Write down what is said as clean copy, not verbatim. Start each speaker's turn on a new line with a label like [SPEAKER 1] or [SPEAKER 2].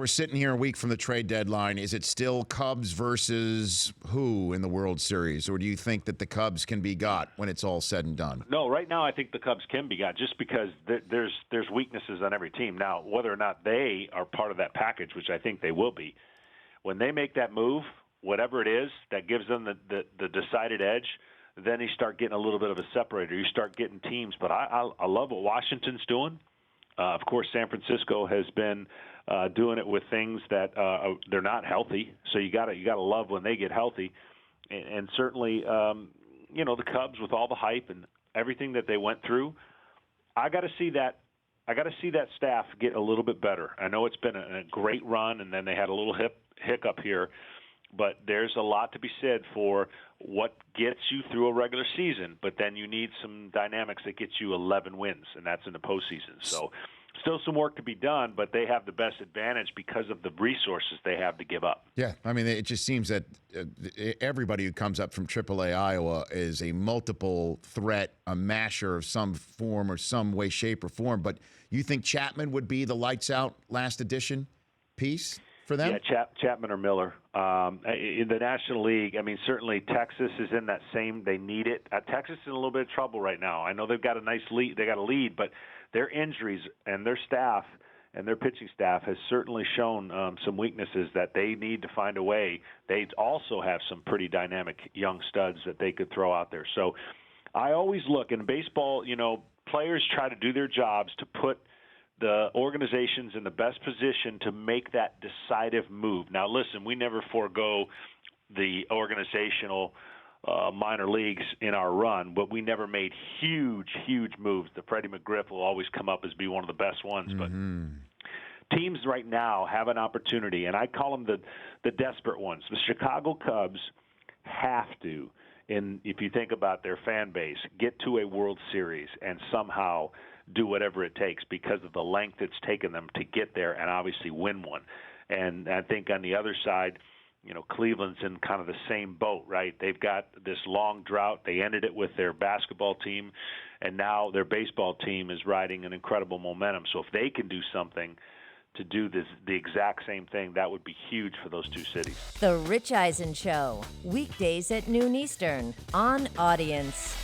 [SPEAKER 1] We're sitting here a week from the trade deadline. Is it still Cubs versus who in the World Series? Or do you think that the Cubs can be got when it's all said and done?
[SPEAKER 2] No, right now I think the Cubs can be got just because there's weaknesses on every team. Now, whether or not they are part of that package, which I think they will be, when they make that move, whatever it is that gives them the decided edge, then you start getting a little bit of a separator. You start getting teams. But I love what Washington's doing. Of course, San Francisco has been doing it with things that they're not healthy. So you got to love when they get healthy, and certainly the Cubs with all the hype and everything that they went through. I got to see that. I got to see that staff get a little bit better. I know it's been a great run, and then they had a little hiccup here. But there's a lot to be said for what gets you through a regular season, but then you need some dynamics that get you 11 wins, and that's in the postseason. So still some work to be done, but they have the best advantage because of the resources they have to give up.
[SPEAKER 1] Yeah, I mean, it just seems that everybody who comes up from AAA Iowa is a multiple threat, a masher of some form or some way, shape, or form. But you think Chapman would be the lights-out last edition piece for them?
[SPEAKER 2] Yeah, Chapman or Miller. In the National League, I mean, certainly Texas is in that same. They need it. Texas is in a little bit of trouble right now. I know they've got a nice lead. They got a lead, but their injuries and their staff and their pitching staff has certainly shown some weaknesses that they need to find a way. They also have some pretty dynamic young studs that they could throw out there. So I always look in baseball. Players try to do their jobs to put the organization's in the best position to make that decisive move. Now, listen, we never forego the organizational minor leagues in our run, but we never made huge moves. The Freddie McGriff will always come up as be one of the best ones.
[SPEAKER 1] Mm-hmm.
[SPEAKER 2] But teams right now have an opportunity, and I call them the desperate ones. The Chicago Cubs have to, if you think about their fan base, get to a World Series and somehow do whatever it takes because of the length it's taken them to get there and obviously win one. And I think on the other side, Cleveland's in kind of the same boat, right? They've got this long drought. They ended it with their basketball team, and now their baseball team is riding an incredible momentum. So if they can do something to do the exact same thing, that would be huge for those two cities.
[SPEAKER 3] The Rich Eisen Show, weekdays at noon Eastern on Audience.